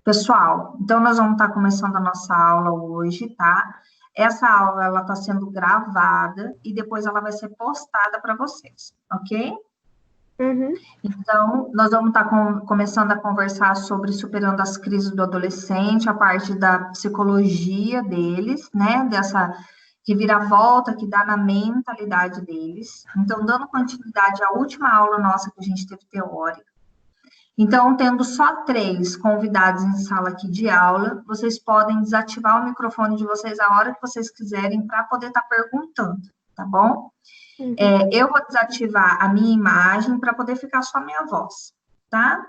Pessoal, então nós vamos estar começando a nossa aula hoje, tá? Essa aula, ela está sendo gravada e depois ela vai ser postada para vocês, ok? Uhum. Então, nós vamos estar começando a conversar sobre superando as crises do adolescente, a parte da psicologia deles, né? Dessa reviravolta que dá na mentalidade deles. Então, dando continuidade à última aula nossa que a gente teve teórica. Então, tendo só 3 convidados em sala aqui de aula, vocês podem desativar o microfone de vocês a hora que vocês quiserem para poder estar perguntando, tá bom? Uhum. Eu vou desativar a minha imagem para poder ficar só a minha voz, tá?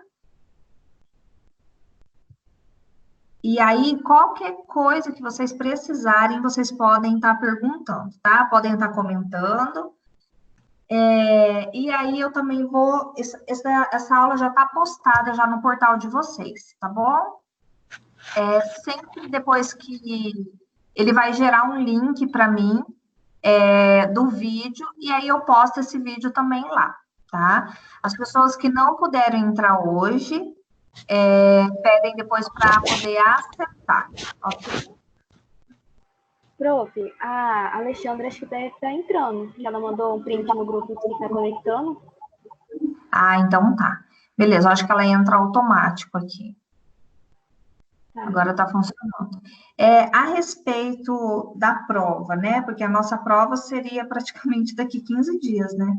E aí, qualquer coisa que vocês precisarem, vocês podem estar perguntando, tá? Podem estar comentando. E aí, eu também vou... Essa aula já está postada já no portal de vocês, tá bom? Sempre depois que... Ele vai gerar um link para mim do vídeo, e aí eu posto esse vídeo também lá, tá? As pessoas que não puderam entrar hoje, pedem depois para poder acessar, ok? Prof, a Alexandra acho que deve estar entrando. Ela mandou um print no grupo que está conectando. Ah, então tá. Beleza, eu acho que ela entra automático aqui. Agora está funcionando. A respeito da prova, né? Porque a nossa prova seria praticamente daqui 15 dias, né?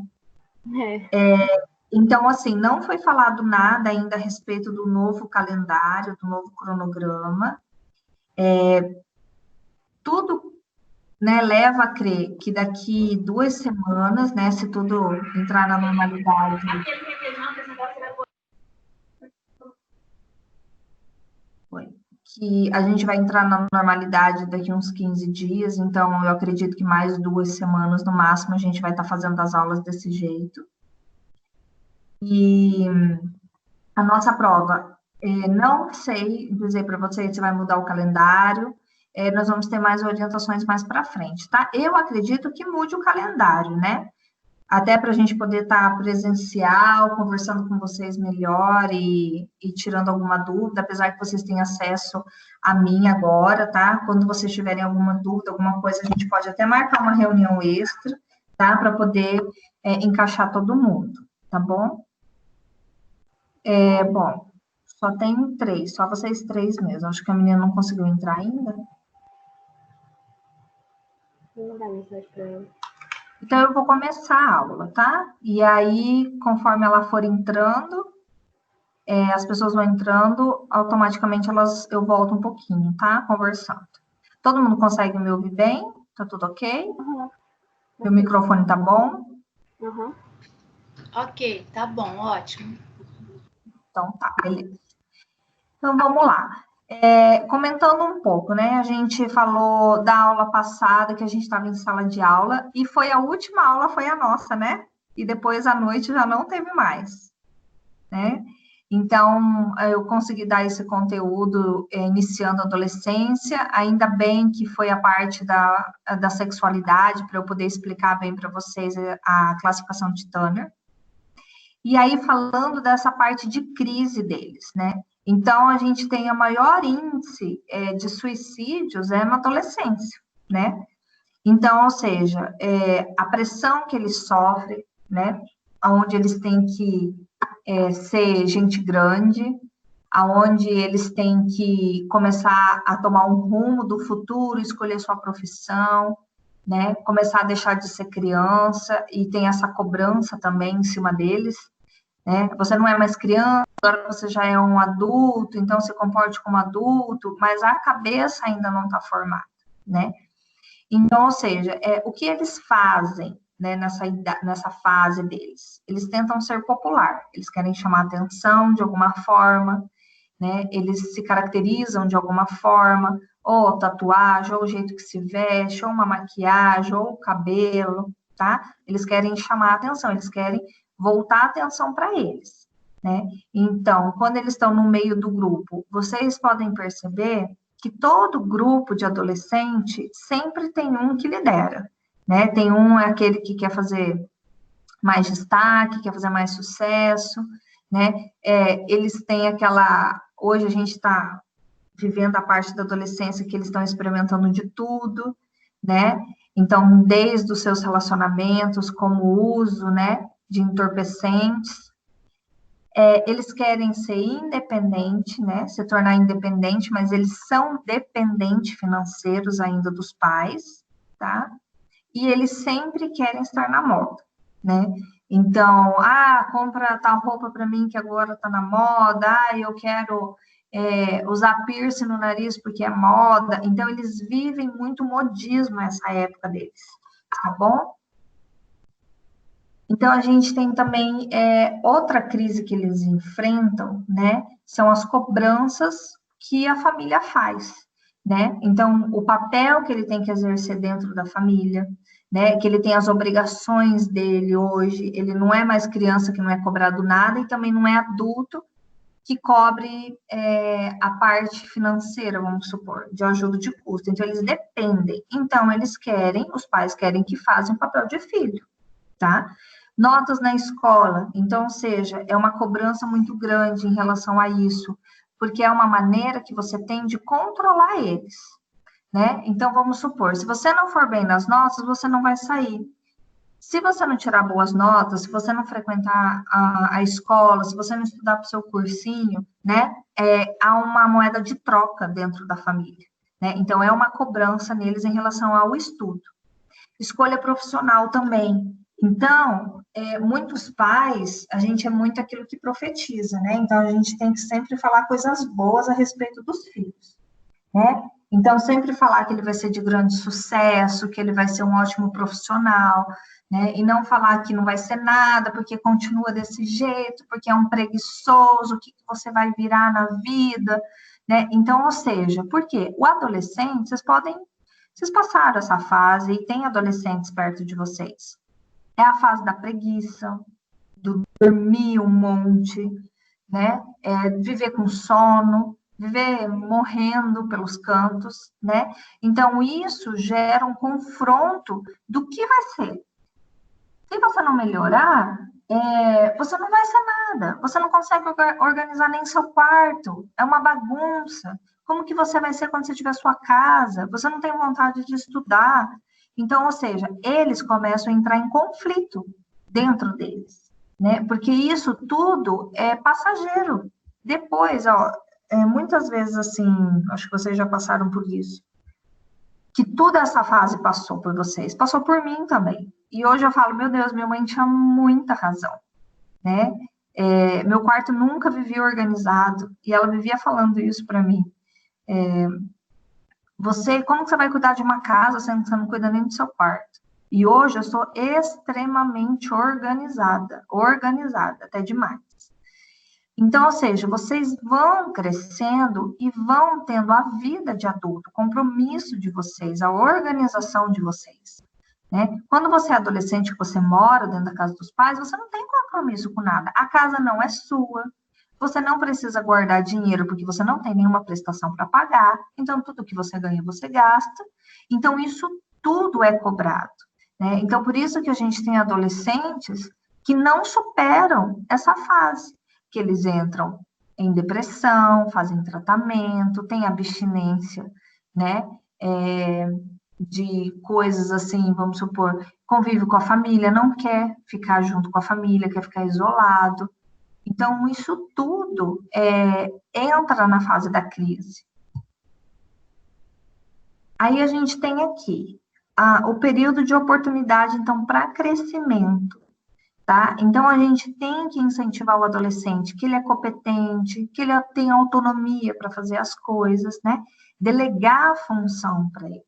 Então, assim, não foi falado nada ainda a respeito do novo calendário, do novo cronograma. Tudo, né, leva a crer que daqui 2 semanas, né, se tudo entrar na normalidade... que a gente vai entrar na normalidade daqui uns 15 dias, então eu acredito que mais 2 semanas no máximo a gente vai estar fazendo as aulas desse jeito. E a nossa prova, não sei dizer para vocês se vai mudar o calendário, nós vamos ter mais orientações mais para frente, tá? Eu acredito que mude o calendário, né? Até para a gente poder estar presencial, conversando com vocês melhor e tirando alguma dúvida, apesar que vocês têm acesso a mim agora, tá? Quando vocês tiverem alguma dúvida, alguma coisa, a gente pode até marcar uma reunião extra, tá? Para poder encaixar todo mundo, tá bom? Bom, só tem 3, só vocês 3 mesmo. Acho que a menina não conseguiu entrar ainda. Vou mandar mensagem para ela. Então, eu vou começar a aula, tá? E aí, conforme ela for entrando, as pessoas vão entrando, automaticamente eu volto um pouquinho, tá? Conversando. Todo mundo consegue me ouvir bem? Tá tudo ok? Uhum. Meu microfone tá bom? Uhum. Ok, tá bom, ótimo. Então tá, beleza. Então, vamos lá. Comentando um pouco, né? A gente falou da aula passada, que a gente estava em sala de aula, e foi a última aula, foi a nossa, né? E depois, à noite, já não teve mais, né? Então, eu consegui dar esse conteúdo iniciando a adolescência, ainda bem que foi a parte da sexualidade, para eu poder explicar bem para vocês a classificação de Turner. E aí, falando dessa parte de crise deles, né? Então, a gente tem o maior índice de suicídios na adolescência, né? Então, ou seja, a pressão que eles sofrem, né? Onde eles têm que ser gente grande, aonde eles têm que começar a tomar um rumo do futuro, escolher sua profissão, né? Começar a deixar de ser criança, e tem essa cobrança também em cima deles, né? Você não é mais criança, agora você já é um adulto, então se comporte como adulto, mas a cabeça ainda não está formada, né? Então, ou seja, o que eles fazem, né, nessa fase deles? Eles tentam ser popular, eles querem chamar atenção de alguma forma, né? Eles se caracterizam de alguma forma, ou tatuagem, ou o jeito que se veste, ou uma maquiagem, ou o cabelo, tá? Eles querem chamar atenção, eles querem voltar a atenção para eles, né? Então, quando eles estão no meio do grupo, vocês podem perceber que todo grupo de adolescente sempre tem um que lidera, né? Tem um, aquele que quer fazer mais destaque, quer fazer mais sucesso, né? Eles têm aquela... Hoje a gente está vivendo a parte da adolescência que eles estão experimentando de tudo, né? Então, desde os seus relacionamentos, como o uso, né, de entorpecentes, eles querem ser independentes, né, se tornar independente, mas eles são dependentes financeiros ainda dos pais, tá? E eles sempre querem estar na moda, né? Então, compra tal roupa para mim que agora está na moda, eu quero usar piercing no nariz porque é moda. Então, eles vivem muito modismo essa época deles, tá bom? Então, a gente tem também outra crise que eles enfrentam, né? São as cobranças que a família faz, né? Então, o papel que ele tem que exercer dentro da família, né? Que ele tem as obrigações dele hoje, ele não é mais criança que não é cobrado nada e também não é adulto que cobre a parte financeira, vamos supor, de ajuda de custo. Então, eles dependem. Então, os pais querem que façam o papel de filho, tá? Notas na escola, então, ou seja, é uma cobrança muito grande em relação a isso, porque é uma maneira que você tem de controlar eles, né? Então, vamos supor, se você não for bem nas notas, você não vai sair. Se você não tirar boas notas, se você não frequentar a escola, se você não estudar para o seu cursinho, né? Há uma moeda de troca dentro da família, né? Então, é uma cobrança neles em relação ao estudo. Escolha profissional também. Então, muitos pais, a gente é muito aquilo que profetiza, né? Então, a gente tem que sempre falar coisas boas a respeito dos filhos, né? Então, sempre falar que ele vai ser de grande sucesso, que ele vai ser um ótimo profissional, né? E não falar que não vai ser nada, porque continua desse jeito, porque é um preguiçoso, o que você vai virar na vida, né? Então, ou seja, porque o adolescente, vocês passaram essa fase e tem adolescentes perto de vocês. É a fase da preguiça, do dormir um monte, né? Viver com sono, viver morrendo pelos cantos, né? Então, isso gera um confronto do que vai ser. Se você não melhorar, você não vai ser nada. Você não consegue organizar nem seu quarto. É uma bagunça. Como que você vai ser quando você tiver sua casa? Você não tem vontade de estudar. Então, ou seja, eles começam a entrar em conflito dentro deles, né? Porque isso tudo é passageiro. Depois, muitas vezes, assim, acho que vocês já passaram por isso, que toda essa fase passou por vocês, passou por mim também. E hoje eu falo, meu Deus, minha mãe tinha muita razão, né? Meu quarto nunca vivia organizado, e ela vivia falando isso para mim. Como que você vai cuidar de uma casa sendo que você não cuida nem do seu quarto? E hoje eu sou extremamente organizada, até demais. Então, ou seja, vocês vão crescendo e vão tendo a vida de adulto, o compromisso de vocês, a organização de vocês, né? Quando você é adolescente, que você mora dentro da casa dos pais, você não tem compromisso com nada. A casa não é sua, você não precisa guardar dinheiro porque você não tem nenhuma prestação para pagar, então tudo que você ganha, você gasta. Então, isso tudo é cobrado, né? Então, por isso que a gente tem adolescentes que não superam essa fase, que eles entram em depressão, fazem tratamento, têm abstinência, né? De coisas assim, vamos supor, convive com a família, não quer ficar junto com a família, quer ficar isolado. Então, isso tudo entra na fase da crise. Aí a gente tem aqui o período de oportunidade, então, para crescimento. Tá? Então, a gente tem que incentivar o adolescente, que ele é competente, que ele tem autonomia para fazer as coisas, né? Delegar a função para ele,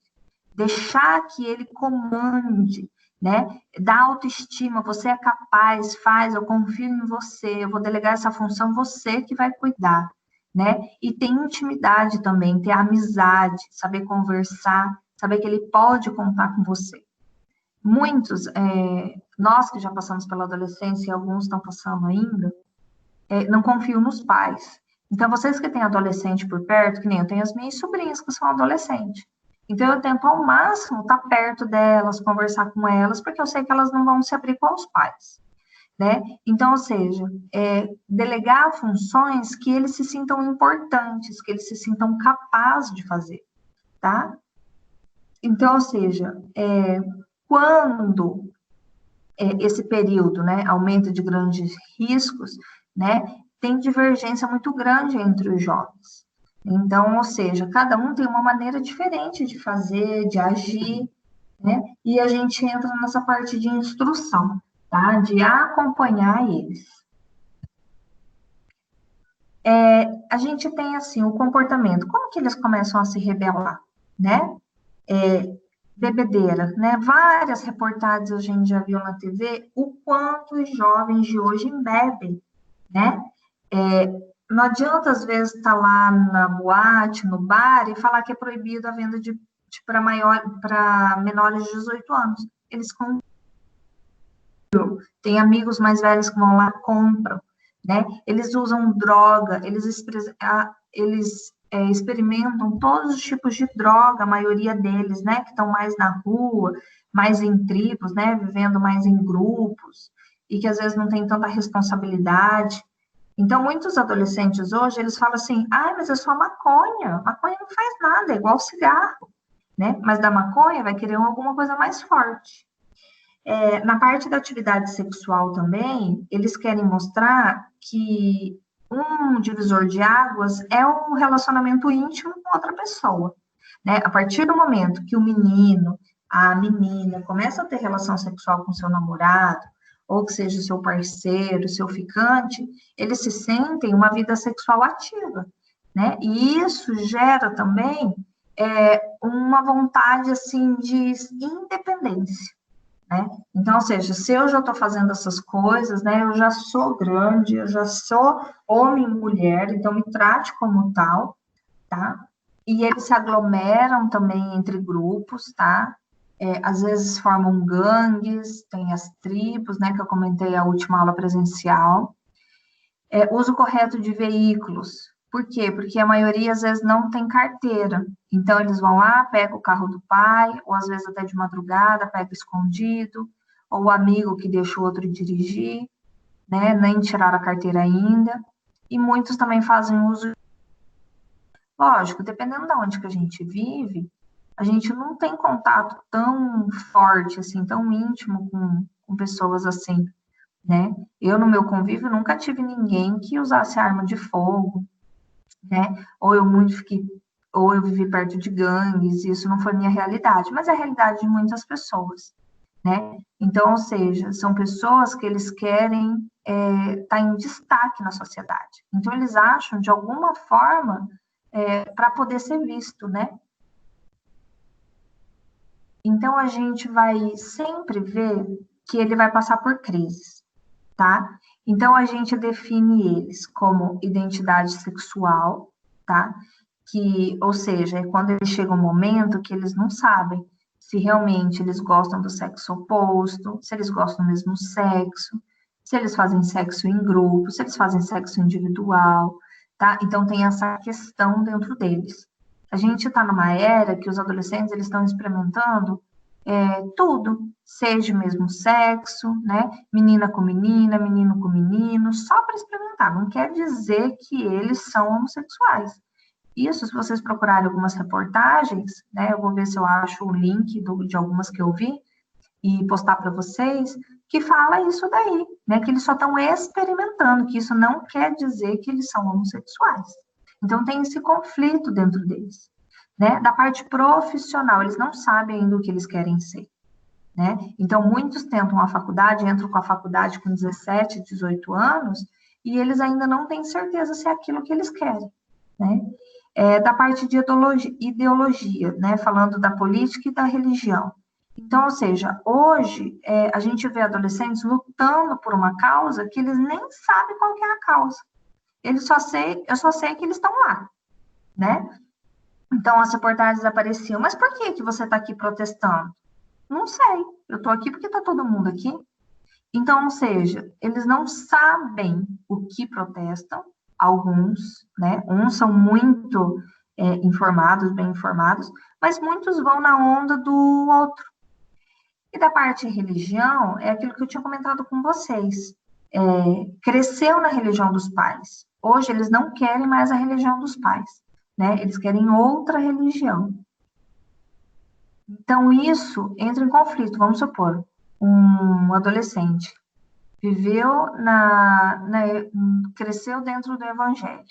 deixar que ele comande, né? Dar autoestima, você é capaz, faz, eu confio em você, eu vou delegar essa função, você que vai cuidar, né? E ter intimidade também, ter amizade, saber conversar, saber que ele pode contar com você. Muitos, nós que já passamos pela adolescência e alguns estão passando ainda, não confiam nos pais. Então, vocês que têm adolescente por perto, que nem eu tenho as minhas sobrinhas que são adolescentes. Então, eu tento ao máximo estar perto delas, conversar com elas, porque eu sei que elas não vão se abrir com os pais, né? Então, ou seja, delegar funções que eles se sintam importantes, que eles se sintam capazes de fazer, tá? Então, ou seja, quando esse período, né, aumenta de grandes riscos, né, tem divergência muito grande entre os jovens. Então, ou seja, cada um tem uma maneira diferente de fazer, de agir, né, e a gente entra nessa parte de instrução, tá, de acompanhar eles. A gente tem, assim, o comportamento, como que eles começam a se rebelar, né? Bebedeira, né? Várias reportagens a gente já viu na TV o quanto os jovens de hoje bebem, né? Não adianta, às vezes, estar lá na boate, no bar, e falar que é proibido a venda para menores de 18 anos. Eles compram. Tem amigos mais velhos que vão lá, compram, né? Eles usam droga, eles experimentam todos os tipos de droga, a maioria deles, né? Que estão mais na rua, mais em tribos, né? Vivendo mais em grupos, e que às vezes não tem tanta responsabilidade. Então, muitos adolescentes hoje, eles falam assim, mas é só maconha não faz nada, é igual cigarro, né? Mas da maconha vai querer alguma coisa mais forte. Na parte da atividade sexual também, eles querem mostrar que um divisor de águas é um relacionamento íntimo com outra pessoa, né? A partir do momento que o menino, a menina, começa a ter relação sexual com seu namorado, ou que seja seu parceiro, seu ficante, eles se sentem uma vida sexual ativa, né? E isso gera também uma vontade, assim, de independência, né? Então, ou seja, se eu já estou fazendo essas coisas, né, eu já sou grande, eu já sou homem e mulher, então me trate como tal, tá? E eles se aglomeram também entre grupos, tá? Às vezes formam gangues, tem as tribos, né, que eu comentei a última aula presencial. Uso correto de veículos. Por quê? Porque a maioria, às vezes, não tem carteira. Então, eles vão lá, pegam o carro do pai, ou às vezes até de madrugada, pega escondido, ou o amigo que deixa o outro dirigir, né? Nem tiraram a carteira ainda. E muitos também fazem uso. Lógico, dependendo de onde que a gente vive, a gente não tem contato tão forte, assim, tão íntimo com pessoas assim, né? Eu, no meu convívio, nunca tive ninguém que usasse arma de fogo, né? Ou eu vivi perto de gangues, isso não foi minha realidade, mas é a realidade de muitas pessoas, né? Então, ou seja, são pessoas que eles querem estar em destaque na sociedade. Então, eles acham, de alguma forma, para poder ser visto, né? Então, a gente vai sempre ver que ele vai passar por crises, tá? Então, a gente define eles como identidade sexual, tá? Ou seja, é quando eles chegam um momento que eles não sabem se realmente eles gostam do sexo oposto, se eles gostam do mesmo sexo, se eles fazem sexo em grupo, se eles fazem sexo individual, tá? Então, tem essa questão dentro deles. A gente está numa era que os adolescentes eles estão experimentando tudo, seja o mesmo sexo, né? Menina com menina, menino com menino, só para experimentar. Não quer dizer que eles são homossexuais. Isso, se vocês procurarem algumas reportagens, né? Eu vou ver se eu acho o link de algumas que eu vi e postar para vocês, que fala isso daí, né? Que eles só estão experimentando, que isso não quer dizer que eles são homossexuais. Então, tem esse conflito dentro deles, né? Da parte profissional, eles não sabem ainda o que eles querem ser, né? Então, muitos tentam a faculdade, entram com a faculdade com 17, 18 anos, e eles ainda não têm certeza se é aquilo que eles querem, né? Da parte de ideologia, né? Falando da política e da religião. Então, ou seja, hoje a gente vê adolescentes lutando por uma causa que eles nem sabem qual que é a causa. Eu só sei que eles estão lá, né? Então, as reportagens apareciam, mas por que você está aqui protestando? Não sei, eu estou aqui porque está todo mundo aqui. Então, ou seja, eles não sabem o que protestam, alguns, né? Uns são muito informados, bem informados, mas muitos vão na onda do outro. E da parte religião, é aquilo que eu tinha comentado com vocês. Cresceu na religião dos pais. Hoje eles não querem mais a religião dos pais, né? Eles querem outra religião. Então, isso entra em conflito. Vamos supor, um adolescente viveu cresceu dentro do evangelho,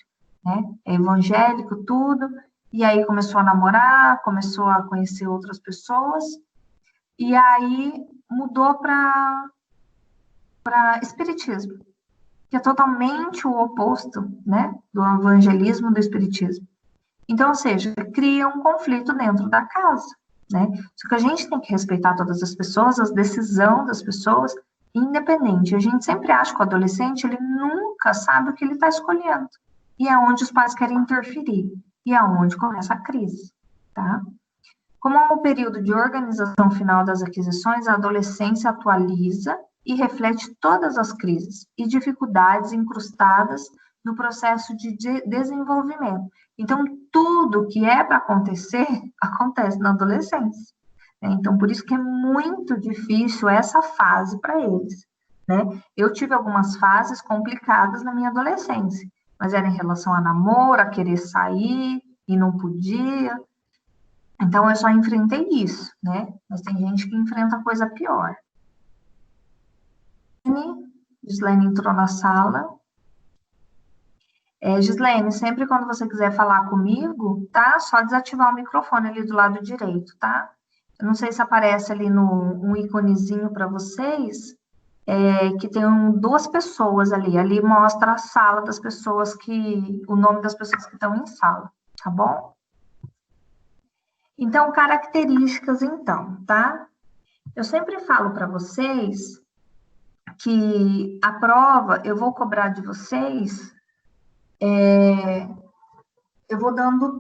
né? É evangélico, tudo, e aí começou a namorar, começou a conhecer outras pessoas, e aí mudou para espiritismo, que é totalmente o oposto, né, do evangelismo, do espiritismo. Então, ou seja, cria um conflito dentro da casa, né? Só que a gente tem que respeitar todas as pessoas, as decisões das pessoas, independente. A gente sempre acha que o adolescente, ele nunca sabe o que ele está escolhendo. E é onde os pais querem interferir. E é onde começa a crise, tá? Como é um período de organização final das aquisições, a adolescência atualiza e reflete todas as crises e dificuldades incrustadas no processo de desenvolvimento. Então, tudo que é para acontecer, acontece na adolescência. Né? Então, por isso que é muito difícil essa fase para eles. Né? Eu tive algumas fases complicadas na minha adolescência, mas era em relação a namoro, a querer sair e não podia. Então, eu só enfrentei isso, né? Mas tem gente que enfrenta coisa pior. Gislaine entrou na sala. Gislaine, sempre quando você quiser falar comigo, tá? Só desativar o microfone ali do lado direito, tá? Eu não sei se aparece ali um íconezinho para vocês, que tem duas pessoas ali. Ali mostra a sala das pessoas o nome das pessoas que estão em sala, tá bom? Então, características, então, tá? Eu sempre falo para vocês que a prova, eu vou cobrar de vocês, eu vou dando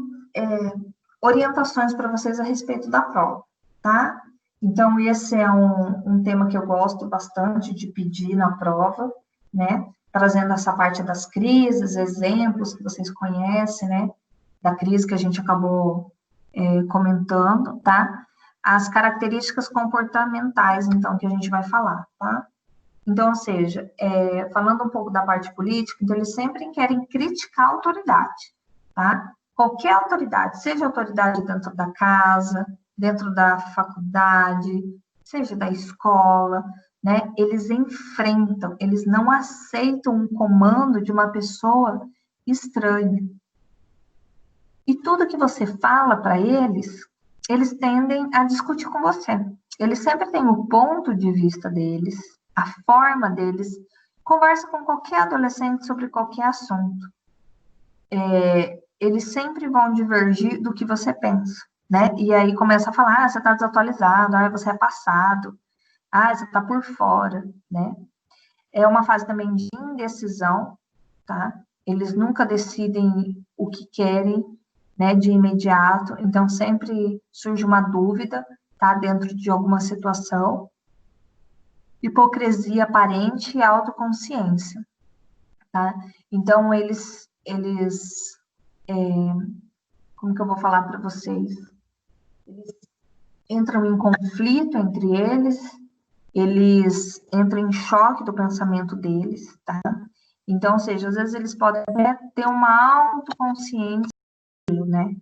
orientações para vocês a respeito da prova, tá? Então, esse é um tema que eu gosto bastante de pedir na prova, né? Trazendo essa parte das crises, exemplos que vocês conhecem, né? Da crise que a gente acabou comentando, tá? As características comportamentais, então, que a gente vai falar, tá? Então, ou seja, falando um pouco da parte política, então eles sempre querem criticar a autoridade, tá? Qualquer autoridade, seja autoridade dentro da casa, dentro da faculdade, seja da escola, né? Eles enfrentam, eles não aceitam um comando de uma pessoa estranha. E tudo que você fala para eles, eles tendem a discutir com você. Eles sempre têm o ponto de vista deles, a forma deles, conversa com qualquer adolescente sobre qualquer assunto. Eles sempre vão divergir do que você pensa, né? E aí começa a falar, você está desatualizado, você é passado, você está por fora, né? É uma fase também de indecisão, tá? Eles nunca decidem o que querem, né, de imediato, então sempre surge uma dúvida, tá, dentro de alguma situação. Hipocrisia aparente e autoconsciência, tá? Então, como que eu vou falar para vocês? Eles entram em conflito entre eles entram em choque do pensamento deles, tá? Então, ou seja, às vezes eles podem até ter uma autoconsciência, né?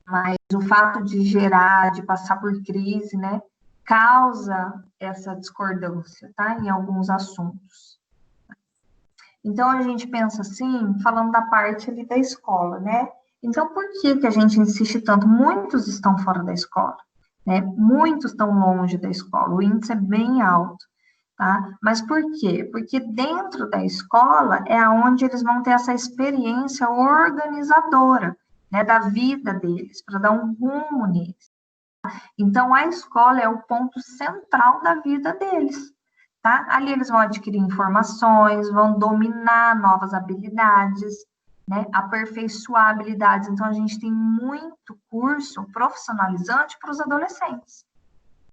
Mas o fato de gerar, de passar por crise, né, causa essa discordância, tá? Em alguns assuntos. Então, a gente pensa assim, falando da parte ali da escola, né? Então, por que a gente insiste tanto? Muitos estão fora da escola, né? Muitos estão longe da escola, o índice é bem alto, tá? Mas por quê? Porque dentro da escola é onde eles vão ter essa experiência organizadora, né, da vida deles, para dar um rumo neles. Então, a escola é o ponto central da vida deles, tá? Ali eles vão adquirir informações, vão dominar novas habilidades, né? Aperfeiçoar habilidades. Então, a gente tem muito curso profissionalizante para os adolescentes,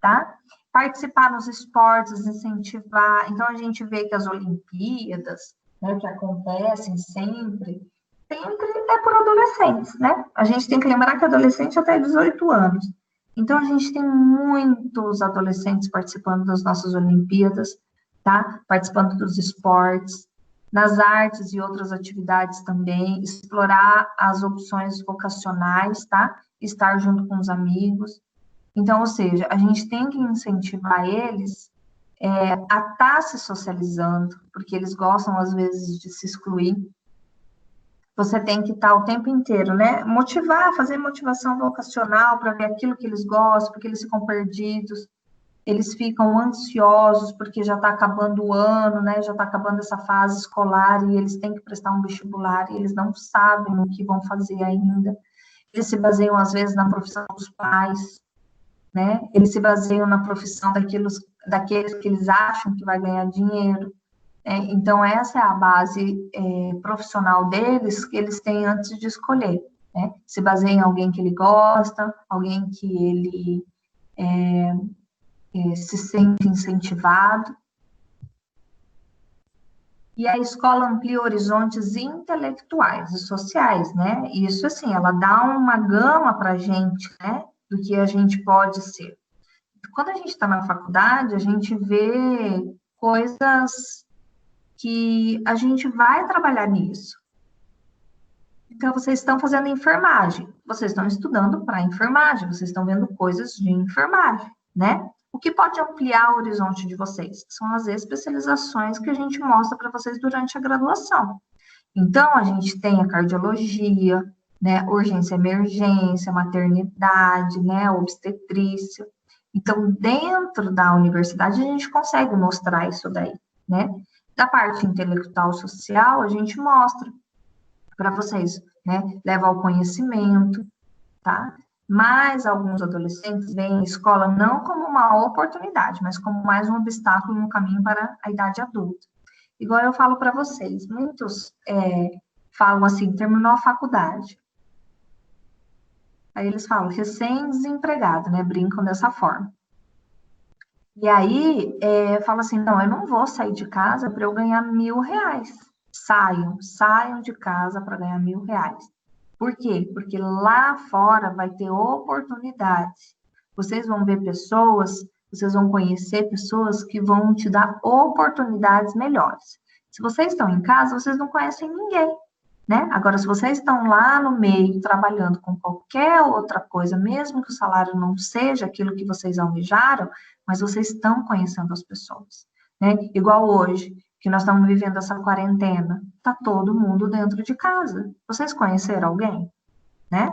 tá? Participar nos esportes, incentivar. Então, a gente vê que as Olimpíadas, né, que acontecem sempre, sempre é por adolescentes, né? A gente tem que lembrar que adolescente até 18 anos. Então, a gente tem muitos adolescentes participando das nossas Olimpíadas, tá? Participando dos esportes, nas artes e outras atividades também, explorar as opções vocacionais, tá? Estar junto com os amigos. Então, ou seja, a gente tem que incentivar eles a estar se socializando, porque eles gostam, às vezes, de se excluir. Você tem que estar o tempo inteiro, né? Motivar, fazer motivação vocacional para ver aquilo que eles gostam, porque eles ficam perdidos, eles ficam ansiosos, porque já está acabando o ano, né? Já está acabando essa fase escolar e eles têm que prestar um vestibular e eles não sabem o que vão fazer ainda. Eles se baseiam, às vezes, na profissão dos pais, né? Eles se baseiam na profissão daqueles que eles acham que vai ganhar dinheiro. Então, essa é a base profissional deles que eles têm antes de escolher, né? Se baseia em alguém que ele gosta, alguém que ele se sente incentivado. E a escola amplia horizontes intelectuais e sociais, né? E isso, assim, ela dá uma gama para a gente, né? Do que a gente pode ser. Quando a gente está na faculdade, a gente vê coisas que a gente vai trabalhar nisso. Então, vocês estão fazendo enfermagem, vocês estão estudando para enfermagem, vocês estão vendo coisas de enfermagem, né? O que pode ampliar o horizonte de vocês? São as especializações que a gente mostra para vocês durante a graduação. Então, a gente tem a cardiologia, né, urgência e emergência, maternidade, né, obstetrícia. Então, dentro da universidade, a gente consegue mostrar isso daí, né? Da parte intelectual social, a gente mostra para vocês, né? Leva ao conhecimento, tá? Mas alguns adolescentes veem a escola não como uma oportunidade, mas como mais um obstáculo no caminho para a idade adulta. Igual eu falo para vocês, muitos falam assim, terminou a faculdade. Aí eles falam, recém-desempregado, né? Brincam dessa forma. E aí, fala assim, não, eu não vou sair de casa para eu ganhar R$1.000. Saiam de casa para ganhar R$1.000. Por quê? Porque lá fora vai ter oportunidades. Vocês vão ver pessoas, vocês vão conhecer pessoas que vão te dar oportunidades melhores. Se vocês estão em casa, vocês não conhecem ninguém, né? Agora, se vocês estão lá no meio, trabalhando com qualquer outra coisa, mesmo que o salário não seja aquilo que vocês almejaram, mas vocês estão conhecendo as pessoas, né? Igual hoje, que nós estamos vivendo essa quarentena, tá todo mundo dentro de casa. Vocês conheceram alguém, né?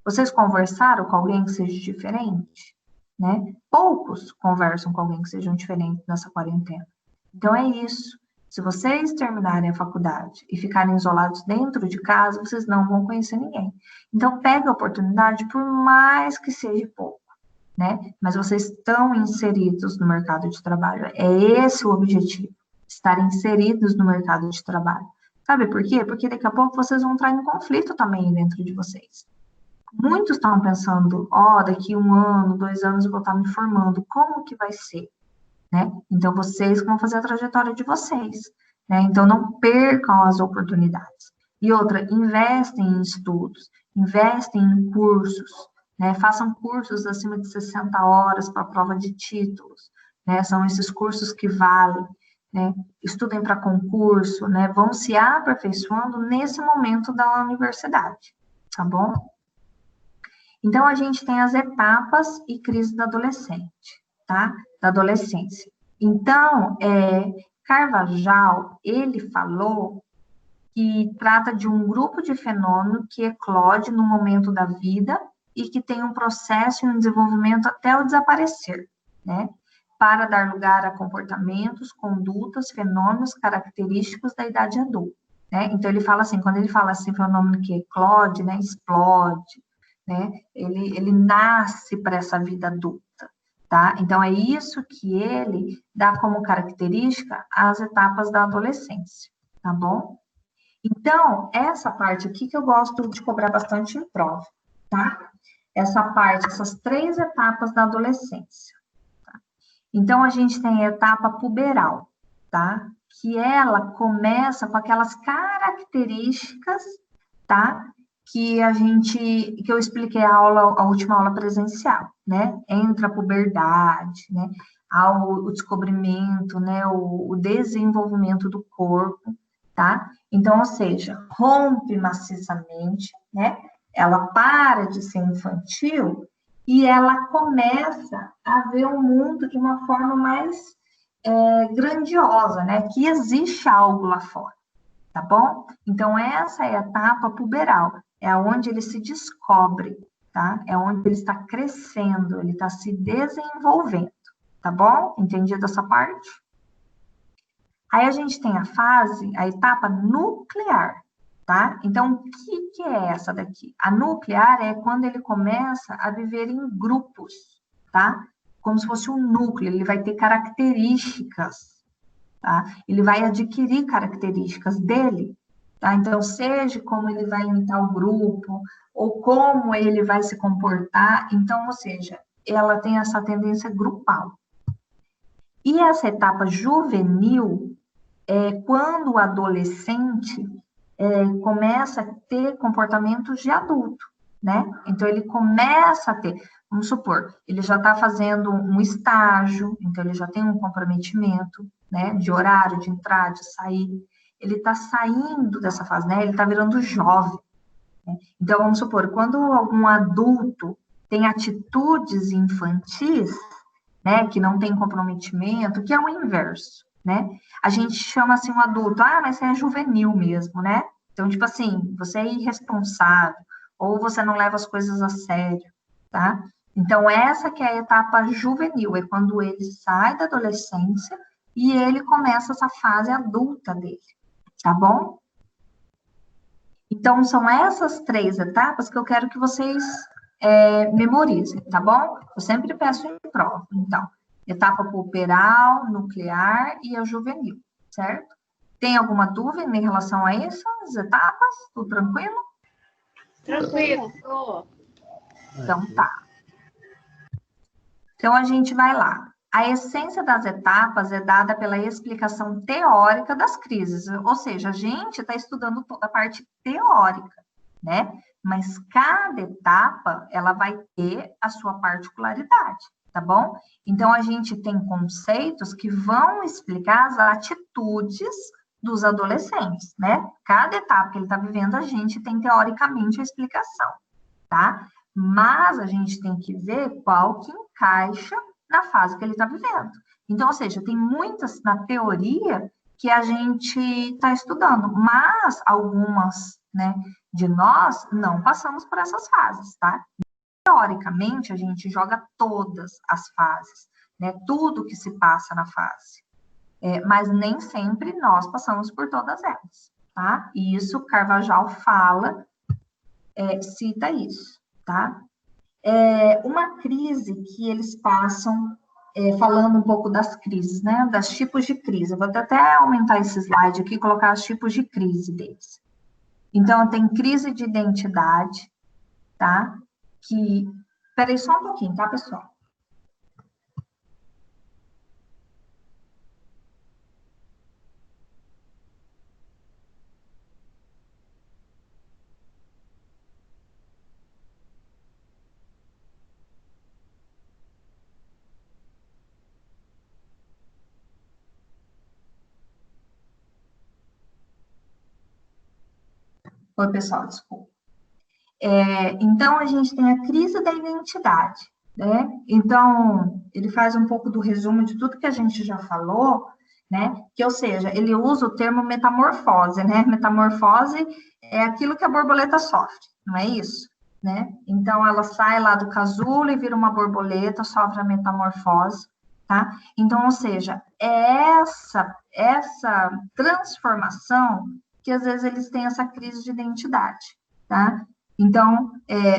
Vocês conversaram com alguém que seja diferente, né? Poucos conversam com alguém que seja diferente nessa quarentena. Então é isso. Se vocês terminarem a faculdade e ficarem isolados dentro de casa, vocês não vão conhecer ninguém. Então pegue a oportunidade, por mais que seja pouco, né? Mas vocês estão inseridos no mercado de trabalho. É esse o objetivo, estar inseridos no mercado de trabalho. Sabe por quê? Porque daqui a pouco vocês vão entrar em conflito também dentro de vocês. Muitos estão pensando, daqui 1 ano, 2 anos eu vou estar me formando, como que vai ser? Né? Então, vocês vão fazer a trajetória de vocês, né? Então, não percam as oportunidades. E outra, investem em estudos, investem em cursos, né? Façam cursos acima de 60 horas para a prova de títulos, né? São esses cursos que valem, né? Estudem para concurso, né? Vão se aperfeiçoando nesse momento da universidade, tá bom? Então, a gente tem as etapas e crise da adolescente, tá? Da adolescência. Então, Carvajal, ele falou que trata de um grupo de fenômeno que eclode no momento da vida e que tem um processo e um desenvolvimento até o desaparecer, né? Para dar lugar a comportamentos, condutas, fenômenos característicos da idade adulta, né? Então, ele fala assim, quando ele fala assim, fenômeno que eclode, né? Explode, né? Ele nasce para essa vida adulta, tá? Então, é isso que ele dá como característica as etapas da adolescência, tá bom? Então, essa parte aqui que eu gosto de cobrar bastante em prova, tá? Essa parte, essas 3 etapas da adolescência, tá? Então, a gente tem a etapa puberal, tá? Que ela começa com aquelas características tá? Que eu expliquei a última aula presencial, né? Entra a puberdade, né? O descobrimento, né? O desenvolvimento do corpo, tá? Então, ou seja, rompe maciçamente, né? Ela para de ser infantil e ela começa a ver o mundo de uma forma mais grandiosa, né? Que existe algo lá fora, tá bom? Então, essa é a etapa puberal, é onde ele se descobre, tá? É onde ele está crescendo, ele está se desenvolvendo, tá bom? Entendido essa parte? Aí a gente tem a etapa nuclear, tá? Então, o que é essa daqui? A nuclear é quando ele começa a viver em grupos, tá? Como se fosse um núcleo, ele vai ter características, tá? Ele vai adquirir características dele, tá? Então, seja como ele vai imitar o grupo, ou como ele vai se comportar, então, ou seja, ela tem essa tendência grupal. E essa etapa juvenil é quando o adolescente começa a ter comportamentos de adulto, né? Então, ele começa a ter, vamos supor, ele já está fazendo um estágio, então ele já tem um comprometimento, né? De horário, de entrar, de sair. Ele está saindo dessa fase, né? Ele está virando jovem. Né? Então, vamos supor, quando algum adulto tem atitudes infantis, né? Que não tem comprometimento, que é o inverso, né? A gente chama assim um adulto, mas você é juvenil mesmo, né? Então, tipo assim, você é irresponsável, ou você não leva as coisas a sério, tá? Então, essa que é a etapa juvenil, é quando ele sai da adolescência e ele começa essa fase adulta dele, tá bom? Então, são essas 3 etapas que eu quero que vocês memorizem, tá bom? Eu sempre peço em prova, então. Etapa puberal, nuclear e a juvenil, certo? Tem alguma dúvida em relação a essas etapas? Tudo tranquilo? Tranquilo. Então, tá. Então, a gente vai lá. A essência das etapas é dada pela explicação teórica das crises, ou seja, a gente está estudando toda a parte teórica, né? Mas cada etapa, ela vai ter a sua particularidade, tá bom? Então, a gente tem conceitos que vão explicar as atitudes dos adolescentes, né? Cada etapa que ele está vivendo, a gente tem teoricamente a explicação, tá? Mas a gente tem que ver qual que encaixa na fase que ele está vivendo. Então, ou seja, tem muitas na teoria que a gente está estudando, mas algumas, né, de nós não passamos por essas fases, tá? Teoricamente, a gente joga todas as fases, né? Tudo que se passa na fase. Mas nem sempre nós passamos por todas elas, tá? E isso Carvajal fala, cita isso, tá? Uma crise que eles passam, falando um pouco das crises, né? Das tipos de crise. Eu vou até aumentar esse slide aqui e colocar os tipos de crise deles. Então, tem crise de identidade, tá? Peraí só um pouquinho, tá, pessoal? Oi, pessoal, desculpa. Então, a gente tem a crise da identidade, né? Então, ele faz um pouco do resumo de tudo que a gente já falou, né? Que, ou seja, ele usa o termo metamorfose, né? Metamorfose é aquilo que a borboleta sofre, não é isso? Né? Então, ela sai lá do casulo e vira uma borboleta, sofre a metamorfose, tá? Então, ou seja, é essa transformação que, às vezes, eles têm essa crise de identidade, tá? Então,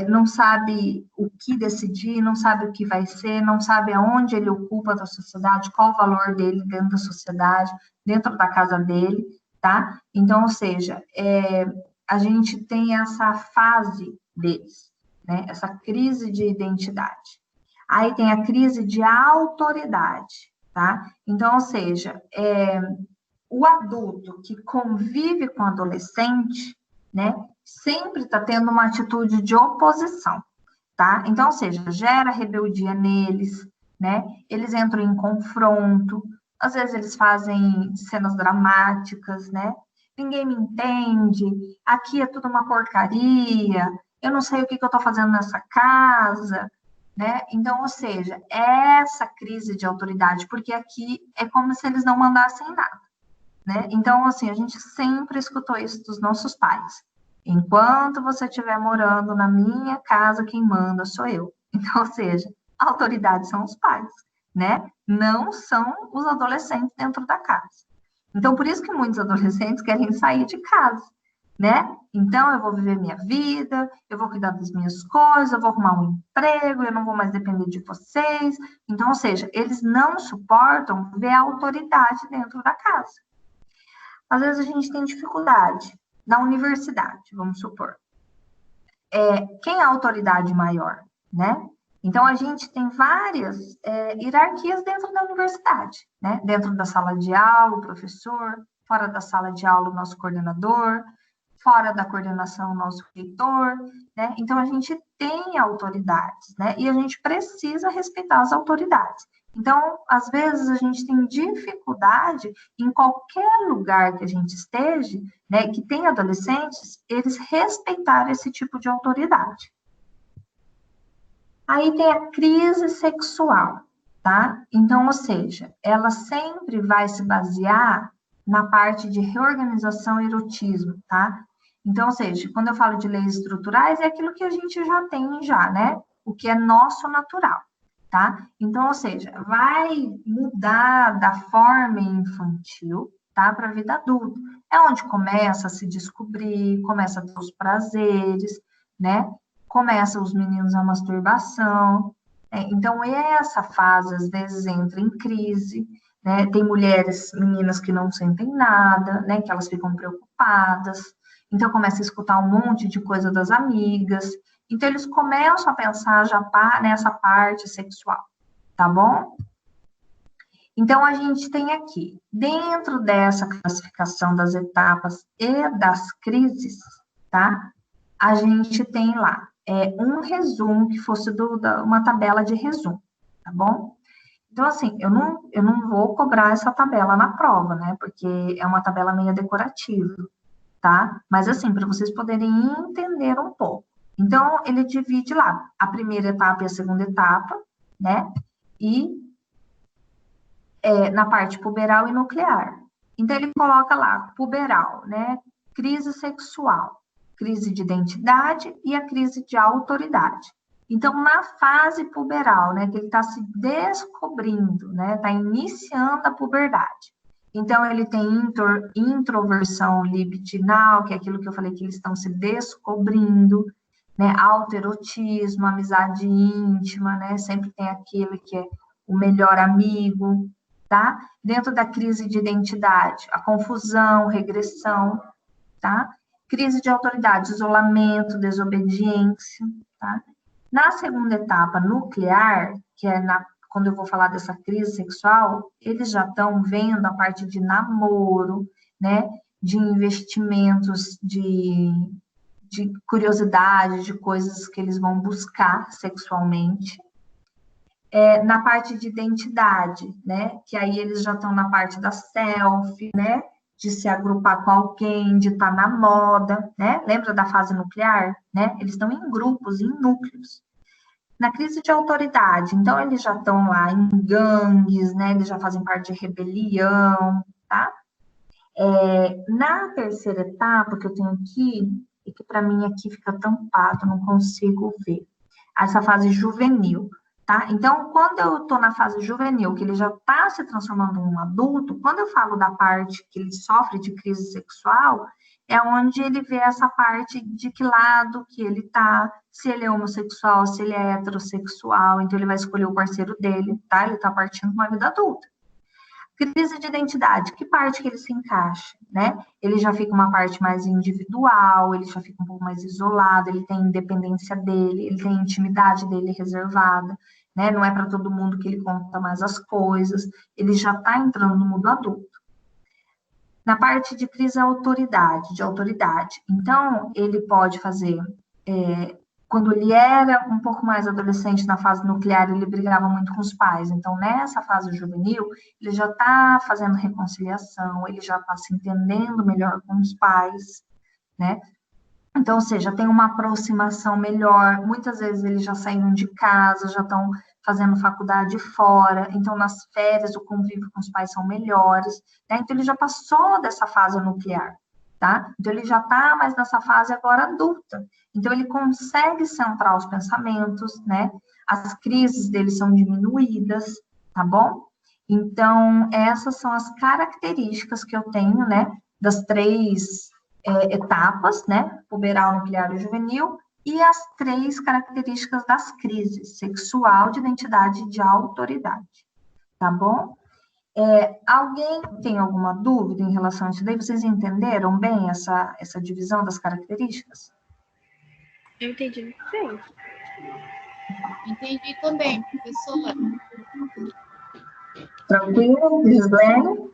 não sabe o que decidir, não sabe o que vai ser, não sabe aonde ele ocupa da sociedade, qual o valor dele dentro da sociedade, dentro da casa dele, tá? Então, ou seja, a gente tem essa fase deles, né? Essa crise de identidade. Aí tem a crise de autoridade, tá? Então, ou seja, o adulto que convive com o adolescente, né? Sempre está tendo uma atitude de oposição, tá? Então, ou seja, gera rebeldia neles, né? Eles entram em confronto, às vezes eles fazem cenas dramáticas, né? Ninguém me entende, aqui é tudo uma porcaria, eu não sei o que eu estou fazendo nessa casa, né? Então, ou seja, essa crise de autoridade, porque aqui é como se eles não mandassem nada, né? Então, assim, a gente sempre escutou isso dos nossos pais. Enquanto você estiver morando na minha casa, quem manda sou eu. Então, ou seja, a autoridade são os pais, né? Não são os adolescentes dentro da casa. Então, por isso que muitos adolescentes querem sair de casa, né? Então, eu vou viver minha vida, eu vou cuidar das minhas coisas, eu vou arrumar um emprego, eu não vou mais depender de vocês. Então, ou seja, eles não suportam ver a autoridade dentro da casa. Às vezes a gente tem dificuldade na universidade, vamos supor. Quem é a autoridade maior, né? Então, a gente tem várias hierarquias dentro da universidade, né? Dentro da sala de aula, o professor, fora da sala de aula, o nosso coordenador, fora da coordenação, o nosso reitor, né? Então, a gente tem autoridades, né? E a gente precisa respeitar as autoridades. Então, às vezes, a gente tem dificuldade em qualquer lugar que a gente esteja, né, que tem adolescentes, eles respeitarem esse tipo de autoridade. Aí tem a crise sexual, tá? Então, ou seja, ela sempre vai se basear na parte de reorganização e erotismo, tá? Então, ou seja, quando eu falo de leis estruturais, é aquilo que a gente já tem já, né? O que é nosso natural, tá? Então, ou seja, vai mudar da forma infantil, tá? Para a vida adulta. É onde começa a se descobrir, começa a ter os prazeres, né? Começam os meninos a masturbação, então essa fase às vezes entra em crise, né? Tem mulheres, meninas que não sentem nada, né? Que elas ficam preocupadas, então começa a escutar um monte de coisa das amigas, então eles começam a pensar já nessa parte sexual, tá bom? Então a gente tem aqui, dentro dessa classificação das etapas e das crises, tá? A gente tem lá um resumo que fosse uma tabela de resumo, tá bom? Então, assim, eu não vou cobrar essa tabela na prova, né? Porque é uma tabela meio decorativa, tá? Mas, assim, para vocês poderem entender um pouco. Então, ele divide lá a primeira etapa e a segunda etapa, né? E na parte puberal e nuclear. Então, ele coloca lá, puberal, né? Crise sexual, crise de identidade e a crise de autoridade. Então, na fase puberal, né, que ele está se descobrindo, né, está iniciando a puberdade. Então, ele tem introversão libidinal, que é aquilo que eu falei que eles estão se descobrindo, né, autoerotismo, amizade íntima, né, sempre tem aquele que é o melhor amigo, tá? Dentro da crise de identidade, a confusão, regressão, tá? Crise de autoridade, isolamento, desobediência, tá? Na segunda etapa nuclear, que é quando eu vou falar dessa crise sexual, eles já estão vendo a parte de namoro, né? De investimentos, de curiosidade, de coisas que eles vão buscar sexualmente. Na parte de identidade, né? Que aí eles já estão na parte da selfie, né? De se agrupar com alguém, de estar na moda, né? Lembra da fase nuclear, né? Eles estão em grupos, em núcleos. Na crise de autoridade, então eles já estão lá em gangues, né? Eles já fazem parte de rebelião, tá? Na terceira etapa que eu tenho aqui, e que para mim aqui fica tampado, não consigo ver, essa fase juvenil. Tá? Então, quando eu estou na fase juvenil, que ele já está se transformando em um adulto, quando eu falo da parte que ele sofre de crise sexual, é onde ele vê essa parte de que lado que ele está, se ele é homossexual, se ele é heterossexual, então ele vai escolher o parceiro dele, tá? Ele está partindo para uma vida adulta. Crise de identidade, que parte que ele se encaixa, né? Ele já fica uma parte mais individual, ele já fica um pouco mais isolado, ele tem independência dele, ele tem intimidade dele reservada, né? Não é para todo mundo que ele conta mais as coisas, ele já está entrando no mundo adulto. Na parte de crise de autoridade. Então, ele pode fazer, quando ele era um pouco mais adolescente, na fase nuclear, ele brigava muito com os pais. Então, nessa fase juvenil, ele já está fazendo reconciliação, ele já está se entendendo melhor com os pais, né? Então, ou seja, tem uma aproximação melhor. Muitas vezes eles já saíram de casa, já estão fazendo faculdade fora. Então, nas férias, o convívio com os pais são melhores, né? Então, ele já passou dessa fase nuclear, tá? Então, ele já está mais nessa fase agora adulta. Então, ele consegue centrar os pensamentos, né? As crises dele são diminuídas, tá bom? Então, essas são as características que eu tenho, né? Das três etapas, né? Puberal, nuclear e juvenil, e as três características das crises: sexual, de identidade e de autoridade. Tá bom? Alguém tem alguma dúvida em relação a isso daí? Vocês entenderam bem essa divisão das características? Eu entendi muito bem. Entendi também, professora. Tranquilo, Gislene?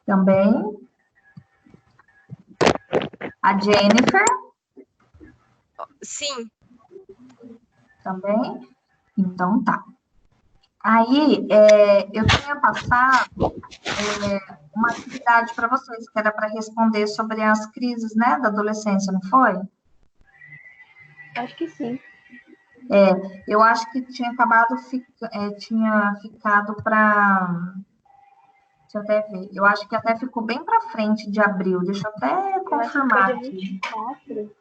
Também. A Jennifer? Sim. Também? Então tá. Aí, eu tinha passado uma atividade para vocês, que era para responder sobre as crises, né, da adolescência, não foi? Acho que sim. Eu acho que tinha tinha ficado para... Deixa eu até ver. Eu acho que até ficou bem para frente de abril. Deixa eu até confirmar Eu acho que foi dia aqui. 24.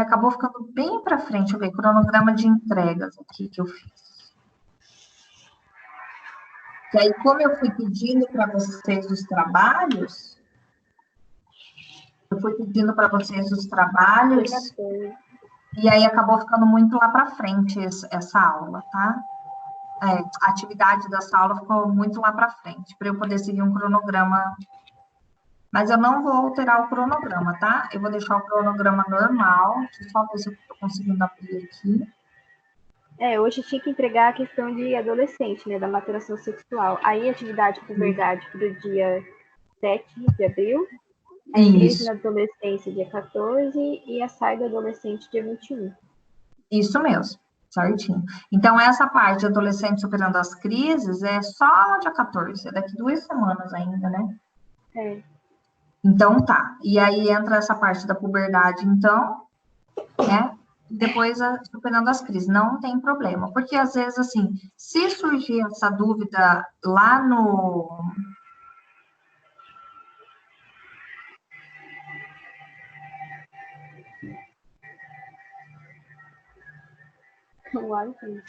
Acabou ficando bem para frente. Deixa eu ver, cronograma de entregas aqui que eu fiz. E aí, como eu fui pedindo para vocês os trabalhos, e aí acabou ficando muito lá para frente essa aula, tá? A atividade dessa aula ficou muito lá para frente, para eu poder seguir um cronograma. Mas eu não vou alterar o cronograma, tá? Eu vou deixar o cronograma normal. Deixa eu só ver se eu estou conseguindo abrir aqui. Hoje tinha que entregar a questão de adolescente, né, da maturação sexual. Aí, atividade puberdade para o dia 7 de abril, a crise na adolescência, dia 14, e a saída adolescente, dia 21. Isso mesmo, certinho. Então, essa parte de adolescente superando as crises é só dia 14, é daqui 2 semanas ainda, né? Então, tá. E aí entra essa parte da puberdade, então, né? Depois, superando as crises, não tem problema. Porque, às vezes, assim, se surgir essa dúvida lá no... Uau, sim.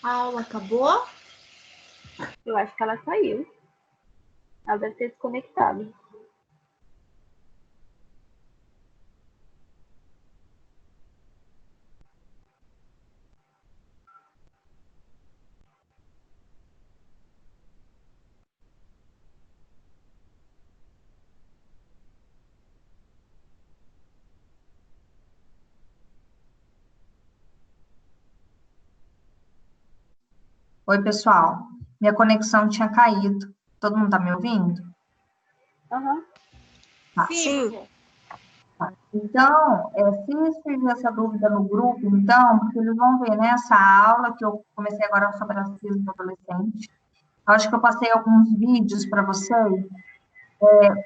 A aula acabou? Eu acho que ela saiu. Ela deve ter desconectado. Oi, pessoal. Minha conexão tinha caído. Todo mundo tá me ouvindo? Aham. Tá. Sim. Tá. Então, se surgir essa dúvida no grupo, então, porque eles vão ver, né, essa aula que eu comecei agora sobre racismo adolescente. Acho que eu passei alguns vídeos para vocês.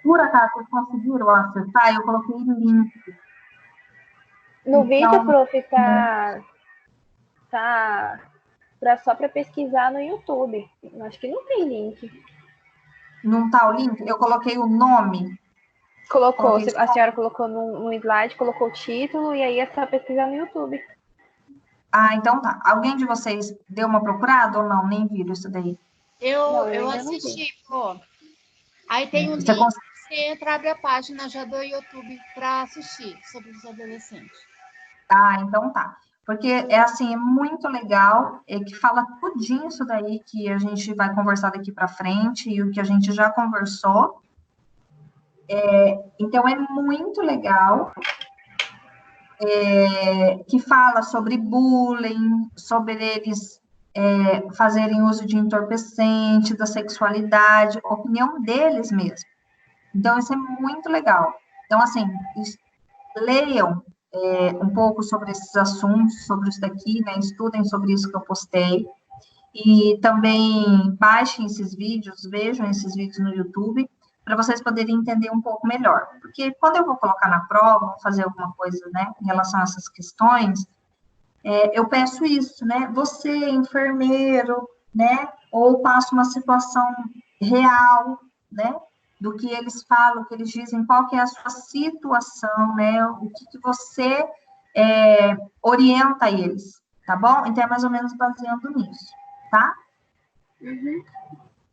Por acaso, vocês conseguiram acessar? Eu coloquei link. No vídeo, Então, prof, tá só para pesquisar no YouTube. Acho que não tem link. não tá o link? Eu coloquei o nome. Colocou, Coloquei a senhora colocou no slide, colocou o título e aí é só pesquisar no YouTube. Ah, então tá. Alguém de vocês deu uma procurada ou não? Nem viram isso daí? Eu assisti, pô. Aí tem um link, você entra, abre a página já do YouTube para assistir sobre os adolescentes. Ah, então tá. Porque é assim, é muito legal, que fala tudinho isso daí que a gente vai conversar daqui para frente e o que a gente já conversou. Então é muito legal, que fala sobre bullying, sobre eles fazerem uso de entorpecente, da sexualidade, opinião deles mesmo. Então, isso é muito legal. Então, assim, leiam um pouco sobre esses assuntos, sobre isso daqui, né? Estudem sobre isso que eu postei. E também baixem esses vídeos, vejam esses vídeos no YouTube, para vocês poderem entender um pouco melhor. Porque quando eu vou colocar na prova, vou fazer alguma coisa, né, em relação a essas questões, eu peço isso, né? Você, enfermeiro, né? Ou passa uma situação real, né? Do que eles falam, o que eles dizem, qual que é a sua situação, né? O que você orienta eles, tá bom? Então, é mais ou menos baseando nisso, tá? Uhum.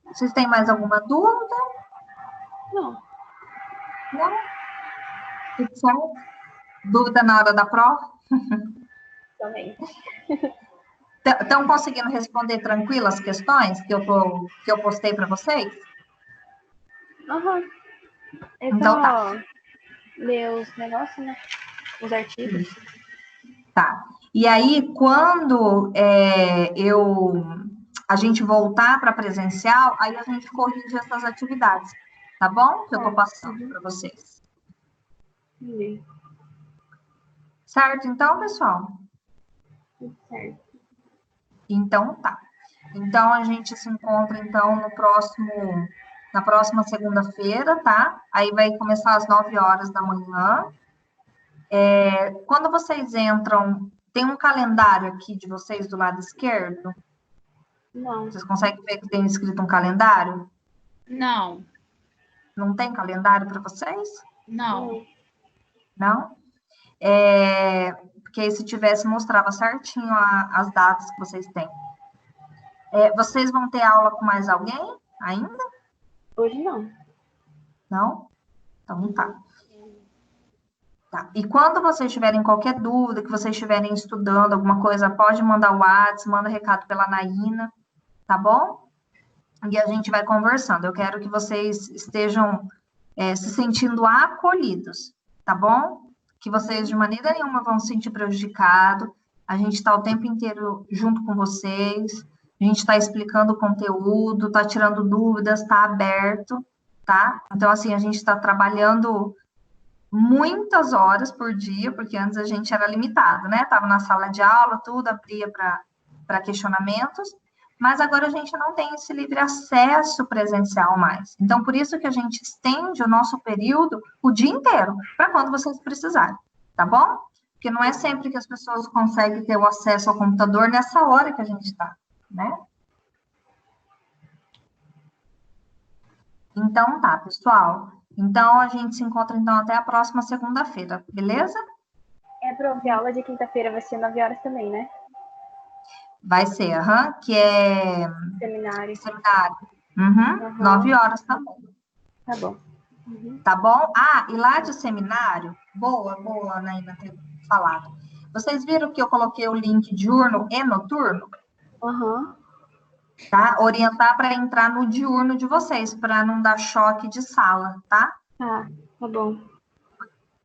Vocês têm mais alguma dúvida? Não. Não? Tudo certo? Dúvida na hora da prova? Também. Estão conseguindo responder tranquilo as questões que eu postei para vocês? Uhum. É Então tá. só ler os negócios, né? Os artigos. Tá. E aí, quando a gente voltar para presencial, aí a gente corrige essas atividades, tá bom? Que eu estou passando para vocês. Entendi. Certo, então, pessoal? Tudo certo. Então, tá. Então, a gente se encontra, então, na próxima segunda-feira, tá? Aí vai começar às 9 horas da manhã. Quando vocês entram, tem um calendário aqui de vocês do lado esquerdo? Não. Vocês conseguem ver que tem escrito um calendário? Não. Não tem calendário para vocês? Não. Não? Porque aí, se tivesse, mostrava certinho as datas que vocês têm. Vocês vão ter aula com mais alguém ainda? Hoje não. Não? Então tá. Tá. E quando vocês tiverem qualquer dúvida, que vocês estiverem estudando alguma coisa, pode mandar o WhatsApp, manda recado pela Naína, tá bom? E a gente vai conversando. Eu quero que vocês estejam se sentindo acolhidos, tá bom? Que vocês de maneira nenhuma vão se sentir prejudicados. A gente está o tempo inteiro junto com vocês, a gente está explicando o conteúdo, está tirando dúvidas, está aberto, tá? Então, assim, a gente está trabalhando muitas horas por dia, porque antes a gente era limitado, né? Estava na sala de aula, tudo abria para questionamentos, mas agora a gente não tem esse livre acesso presencial mais. Então, por isso que a gente estende o nosso período o dia inteiro, para quando vocês precisarem, tá bom? Porque não é sempre que as pessoas conseguem ter o acesso ao computador nessa hora que a gente está, né? Então, tá, pessoal. Então, a gente se encontra, então, até a próxima segunda-feira, beleza? Prof, a aula de quinta-feira vai ser 9 horas também, né? Vai ser, que é Seminário. Uhum. 9 horas também. Tá bom. Uhum. Tá bom? Ah, e lá de seminário, boa, Anaína, ter falado. Vocês viram que eu coloquei o link diurno e noturno? Uhum. Tá? Orientar para entrar no diurno de vocês, para não dar choque de sala, tá? Tá bom.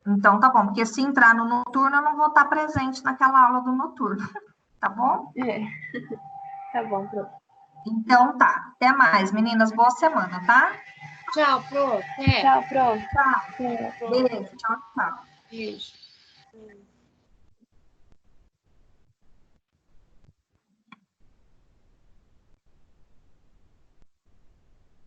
Então, tá bom, porque se entrar no noturno, eu não vou estar presente naquela aula do noturno, tá bom? Tá bom, prof. Então, tá. Até mais, meninas. Boa semana, tá? Tchau, Pro. Tchau, prof. Tchau. Beijo. Tchau, tchau. Beijo.